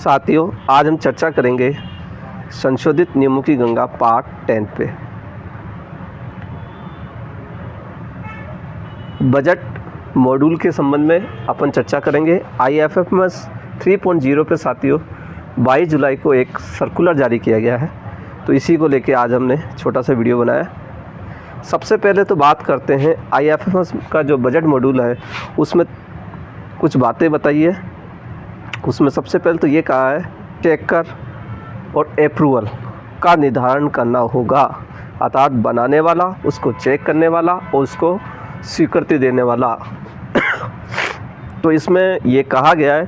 साथियों, आज हम चर्चा करेंगे संशोधित नियमों की गंगा पार्ट 10 पे। बजट मॉड्यूल के संबंध में अपन चर्चा करेंगे। IFFMS 3.0 पे साथियों 22 जुलाई को एक सर्कुलर जारी किया गया है, तो इसी को लेके आज हमने छोटा सा वीडियो बनाया। सबसे पहले तो बात करते हैं IFFMS का जो बजट मॉड्यूल है उसमें कुछ बातें बताइए। उसमें सबसे पहले तो ये कहा है चेकर और अप्रूवल का निर्धारण करना होगा, अर्थात बनाने वाला, उसको चेक करने वाला और उसको स्वीकृति देने वाला। तो इसमें ये कहा गया है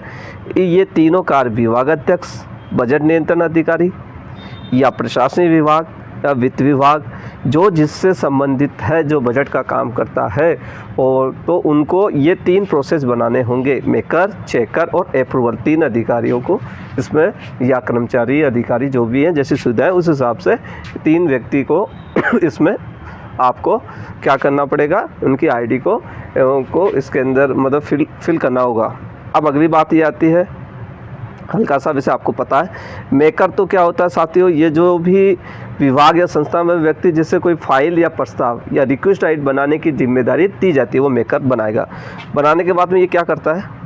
कि ये तीनों कार्य विभागाध्यक्ष, बजट नियंत्रण अधिकारी या प्रशासनिक विभाग या वित्त विभाग जो जिससे संबंधित है, जो बजट का काम करता है, और तो उनको ये 3 प्रोसेस बनाने होंगे, मेकर, चेकर और अप्रूवल। 3 अधिकारियों को इसमें, या कर्मचारी अधिकारी जो भी हैं, जैसी सुविधा है उस हिसाब से 3 व्यक्ति को इसमें आपको क्या करना पड़ेगा, उनकी आईडी को इसके अंदर मतलब फिल करना होगा। अब अगली बात ये आती है, हल्का सा वैसे आपको पता है, मेकर तो क्या होता है साथियों, ये जो भी विभाग या संस्था में व्यक्ति जिससे कोई फाइल या प्रस्ताव या रिक्वेस्ट आइट बनाने की जिम्मेदारी दी जाती है, वो मेकर बनाएगा। बनाने के बाद में ये क्या करता है,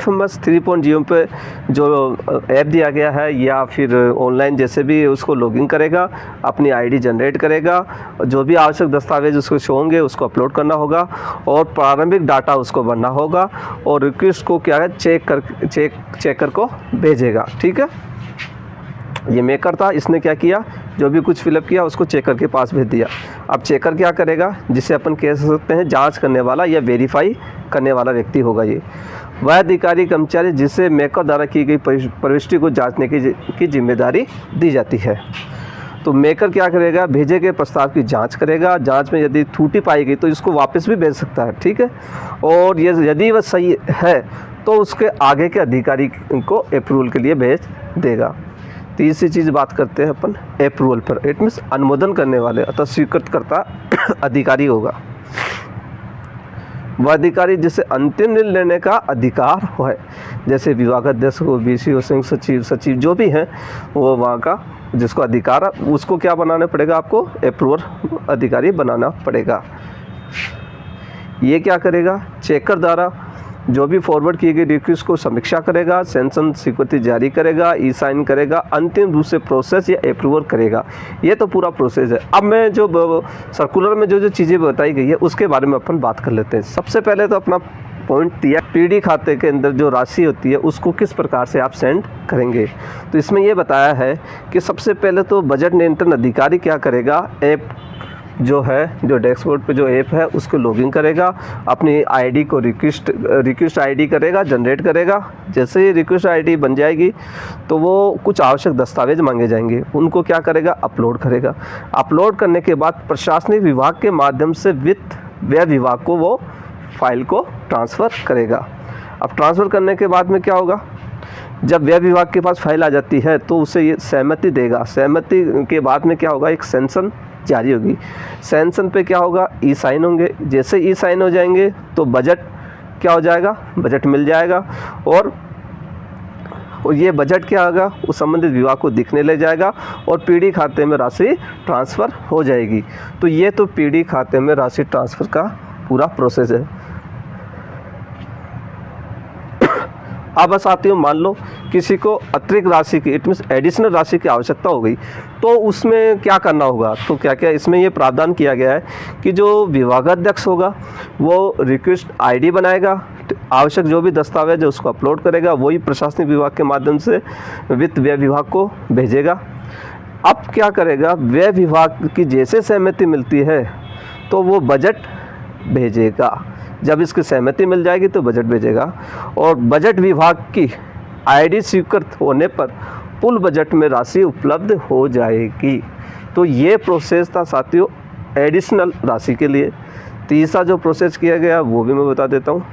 IFFMS 3.0 पे जो ऐप दिया गया है या फिर ऑनलाइन जैसे भी उसको लॉगिन करेगा, अपनी आईडी जनरेट करेगा, जो भी आवश्यक दस्तावेज उसको शो होंगे उसको अपलोड करना होगा और प्रारंभिक डाटा उसको भरना होगा और रिक्वेस्ट को क्या है चेकर को भेजेगा। ठीक है, ये मेकर था, इसने क्या किया, जो भी कुछ फिलअप किया उसको चेकर के पास भेज दिया। अब चेकर क्या करेगा, जिसे अपन कह सकते हैं जांच करने वाला या वेरीफाई करने वाला व्यक्ति होगा। ये वह अधिकारी कर्मचारी जिसे मेकर द्वारा की गई प्रविष्टि को जांचने की जिम्मेदारी दी जाती है। तो मेकर क्या करेगा, भेजे गए प्रस्ताव की जांच करेगा, जांच में यदि त्रुटि पाई गई तो इसको वापस भी भेज सकता है। ठीक है, और ये यदि वह सही है तो उसके आगे के अधिकारी को अप्रूवल के लिए भेज देगा। तीसरी चीज़ बात करते हैं अपन अप्रूवल पर। इट मीन्स अनुमोदन करने वाले अर्थात स्वीकृतकर्ता अधिकारी होगा। वह अधिकारी जिसे अंतिम निर्णय लेने का अधिकार है, जैसे विभागाध्यक्ष को, BCO, संयुक्त सचिव जो भी हैं, वो वहाँ का जिसको अधिकार है उसको क्या बनाना पड़ेगा, आपको अप्रूवल अधिकारी बनाना पड़ेगा। ये क्या करेगा, चेकर द्वारा जो भी फॉरवर्ड की गई रिक्वेस्ट को समीक्षा करेगा, सैंक्शन स्वीकृति जारी करेगा, ई साइन करेगा, अंतिम रूप से प्रोसेस या अप्रूवल करेगा। ये तो पूरा प्रोसेस है। अब मैं जो सर्कुलर में जो चीज़ें बताई गई है उसके बारे में अपन बात कर लेते हैं। सबसे पहले तो अपना पॉइंट दिया, PD खाते के अंदर जो राशि होती है उसको किस प्रकार से आप सेंड करेंगे। तो इसमें ये बताया है कि सबसे पहले तो बजट नियंत्रण अधिकारी क्या करेगा, ऐप जो है, जो डैशबोर्ड पे जो ऐप है उसको लॉगिन करेगा, अपनी आईडी को रिक्वेस्ट आईडी करेगा, जनरेट करेगा। जैसे ही रिक्वेस्ट आईडी बन जाएगी तो वो कुछ आवश्यक दस्तावेज मांगे जाएंगे, उनको क्या करेगा, अपलोड करेगा। अपलोड करने के बाद प्रशासनिक विभाग के माध्यम से वित्त व्यय विभाग को वो फाइल को ट्रांसफ़र करेगा। अब ट्रांसफ़र करने के बाद में क्या होगा, जब व्यय विभाग के पास फाइल आ जाती है तो उसे ये सहमति देगा। सहमति के बाद में क्या होगा, एक सैंक्शन जारी होगी। सैंक्शन पे क्या होगा, ई साइन होंगे। जैसे ई साइन हो जाएंगे तो बजट क्या हो जाएगा, बजट मिल जाएगा और ये बजट क्या होगा, उस संबंधित विभाग को दिखने ले जाएगा और PD खाते में राशि ट्रांसफ़र हो जाएगी। तो ये तो PD खाते में राशि ट्रांसफ़र का पूरा प्रोसेस है। अब साथियों मान लो किसी को अतिरिक्त राशि की, इट मीन्स एडिशनल राशि की आवश्यकता हो गई, तो उसमें क्या करना होगा। तो क्या क्या इसमें ये प्रावधान किया गया है कि जो विभागाध्यक्ष होगा वो रिक्वेस्ट आईडी बनाएगा, आवश्यक जो भी दस्तावेज है उसको अपलोड करेगा, वही प्रशासनिक विभाग के माध्यम से वित्त व्यय विभाग को भेजेगा। अब क्या करेगा, व्यय विभाग की जैसे सहमति मिलती है तो वो बजट भेजेगा। जब इसकी सहमति मिल जाएगी तो बजट भेजेगा और बजट विभाग की आईडी स्वीकृत होने पर पुल बजट में राशि उपलब्ध हो जाएगी। तो ये प्रोसेस था साथियों एडिशनल राशि के लिए। तीसरा जो प्रोसेस किया गया वो भी मैं बता देता हूँ।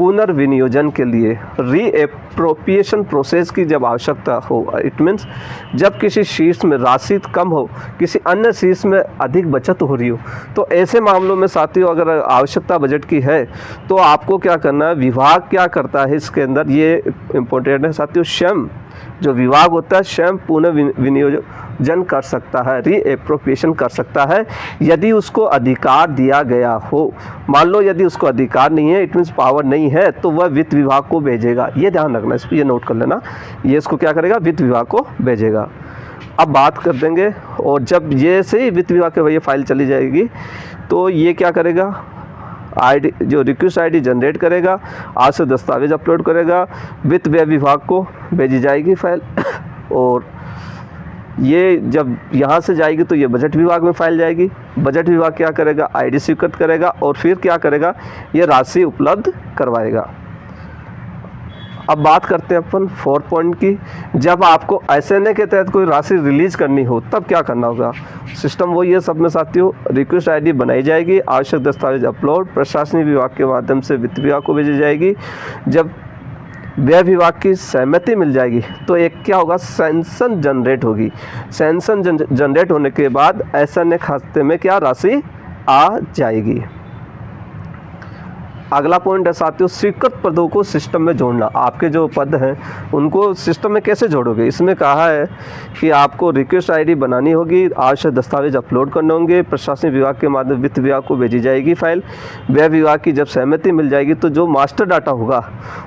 पुनर्विनियोजन के लिए रीएप्रोप्रिएशन प्रोसेस की जब आवश्यकता हो, इट मीन्स जब किसी शीर्ष में राशि कम हो, किसी अन्य शीर्ष में अधिक बचत हो रही हो, तो ऐसे मामलों में साथियों अगर आवश्यकता बजट की है तो आपको क्या करना है, विभाग क्या करता है इसके अंदर, ये इम्पोर्टेंट है साथियों, स्वयं जो विभाग होता है स्वयं पुनर्विनियोजन कर सकता है, रीएप्रोप्रिएशन कर सकता है यदि उसको अधिकार दिया गया हो। मान लो यदि उसको अधिकार नहीं है, इट मीन्स पावर नहीं है, तो वह वित्त विभाग को भेजेगा। ये ध्यान रखना, इस पर ये नोट कर लेना, ये इसको क्या करेगा, वित्त विभाग को भेजेगा। अब बात कर देंगे, और जब ये से ही वित्त विभाग के भैया फाइल चली जाएगी तो ये क्या करेगा, आईडी जो रिक्वेस्ट आईडी जनरेट करेगा, आज से दस्तावेज अपलोड करेगा, वित्त व्यय विभाग को भेजी जाएगी फाइल, और ये जब यहाँ से जाएगी तो ये बजट विभाग में फाइल जाएगी। बजट विभाग क्या करेगा, आईडी स्वीकृत करेगा और फिर क्या करेगा, ये राशि उपलब्ध करवाएगा। अब बात करते हैं अपन 4 पॉइंट की। जब आपको एसएनए के तहत कोई राशि रिलीज करनी हो तब क्या करना होगा। सिस्टम वही है सब में साथियों, रिक्वेस्ट आईडी बनाई जाएगी, आवश्यक दस्तावेज अपलोड प्रशासनिक विभाग के माध्यम से वित्त विभाग को भेजी जाएगी। जब व्यय विभाग की सहमति मिल जाएगी तो एक क्या होगा, सैंक्शन जनरेट होगी। सैंक्शन जनरेट होने के बाद एसएनए खाते में क्या राशि आ जाएगी। अगला पॉइंट है साथियों, स्वीकृत पदों को सिस्टम में जोड़ना। आपके जो पद हैं उनको सिस्टम में कैसे जोड़ोगे। इसमें कहा है कि आपको रिक्वेस्ट आईडी बनानी होगी, आवश्यक दस्तावेज अपलोड करने होंगे, प्रशासनिक विभाग के माध्यम वित्त विभाग को भेजी जाएगी फाइल। व्यय विभाग की जब सहमति मिल जाएगी तो जो मास्टर डाटा होगा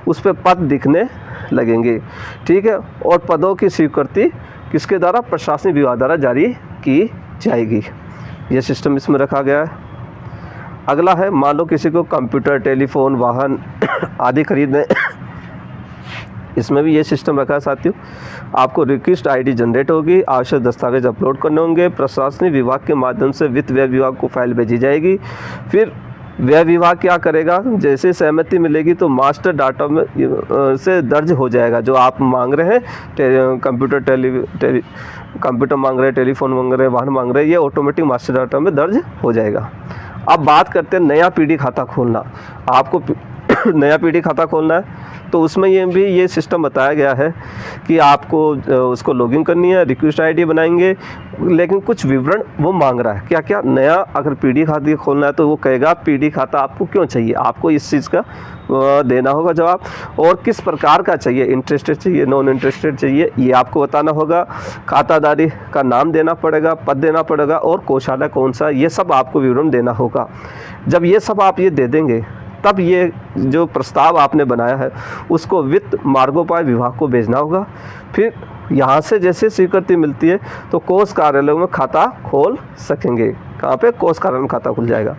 उस पर पद दिखने लगेंगे, ठीक है। और पदों की स्वीकृति किसके द्वारा, प्रशासनिक विभाग द्वारा जारी की जाएगी। ये सिस्टम इसमें रखा गया है। अगला है, मान लो किसी को कंप्यूटर, टेलीफोन, वाहन आदि खरीदने, इसमें भी ये सिस्टम रखा है साथियों। आपको रिक्वेस्ट आईडी जनरेट होगी, आवश्यक दस्तावेज अपलोड करने होंगे, प्रशासनिक विभाग के माध्यम से वित्त व्यय विभाग को फाइल भेजी जाएगी। फिर व्यय विभाग क्या करेगा, जैसे सहमति मिलेगी तो मास्टर डाटा में से दर्ज हो जाएगा जो आप मांग रहे हैं, कंप्यूटर मांग रहे हैं, टेलीफोन मांग रहे हैं, वाहन मांग रहे हैं, ये ऑटोमेटिक मास्टर डाटा में दर्ज हो जाएगा। अब बात करते हैं नया पीडी खाता खोलना। आपको नया पीडी खाता खोलना है तो उसमें ये सिस्टम बताया गया है कि आपको उसको लॉगिन करनी है, रिक्वेस्ट आईडी बनाएंगे, लेकिन कुछ विवरण वो मांग रहा है। क्या क्या नया अगर पीडी खाता खोलना है तो वो कहेगा पीडी खाता आपको क्यों चाहिए, आपको इस चीज़ का देना होगा जवाब, और किस प्रकार का चाहिए, इंटरेस्टेड चाहिए, नॉन इंटरेस्टेड चाहिए, ये आपको बताना होगा। खातादारी का नाम देना पड़ेगा, पद देना पड़ेगा, और कोषालय कौन सा, ये सब आपको विवरण देना होगा। जब ये सब आप ये दे देंगे तब ये जो प्रस्ताव आपने बनाया है उसको वित्त मार्गोपाय विभाग को भेजना होगा। फिर यहाँ से जैसे स्वीकृति मिलती है तो कोष कार्यालय में खाता खोल सकेंगे। कहाँ पे, कोष कार्यालय में खाता खुल जाएगा।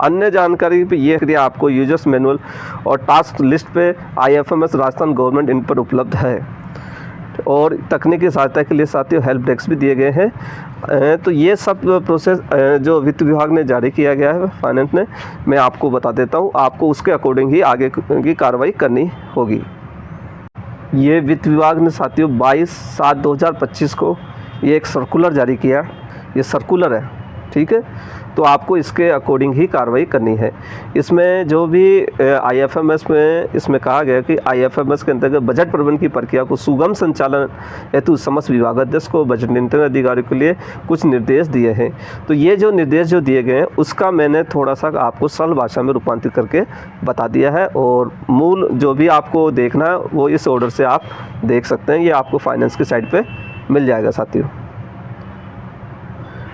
अन्य जानकारी पे ये क्रिया आपको यूजर्स मैनुअल और टास्क लिस्ट पे IFMS राजस्थान गवर्नमेंट इन पर उपलब्ध है, और तकनीकी सहायता के लिए साथियों हेल्प डेस्क भी दिए गए हैं। तो ये सब प्रोसेस जो वित्त विभाग ने जारी किया गया है, फाइनेंस ने, मैं आपको बता देता हूँ, आपको उसके अकॉर्डिंग ही आगे की कार्रवाई करनी होगी। ये वित्त विभाग ने साथियों 22/7/2025 को ये एक सर्कुलर जारी किया। ये सर्कुलर है, ठीक है, तो आपको इसके अकॉर्डिंग ही कार्रवाई करनी है। इसमें जो भी IFMS में इसमें कहा गया कि IFMS के अंतर्गत बजट प्रबंधन की प्रक्रिया को सुगम संचालन हेतु समस्त विभागाध्यक्ष को बजट नियंत्रण अधिकारी के लिए कुछ निर्देश दिए हैं। तो ये जो निर्देश जो दिए गए हैं उसका मैंने थोड़ा सा आपको सरल भाषा में रूपांतरित करके बता दिया है, और मूल जो भी आपको देखना है वो इस ऑर्डर से आप देख सकते हैं। ये आपको फाइनेंस की साइट पर मिल जाएगा साथियों।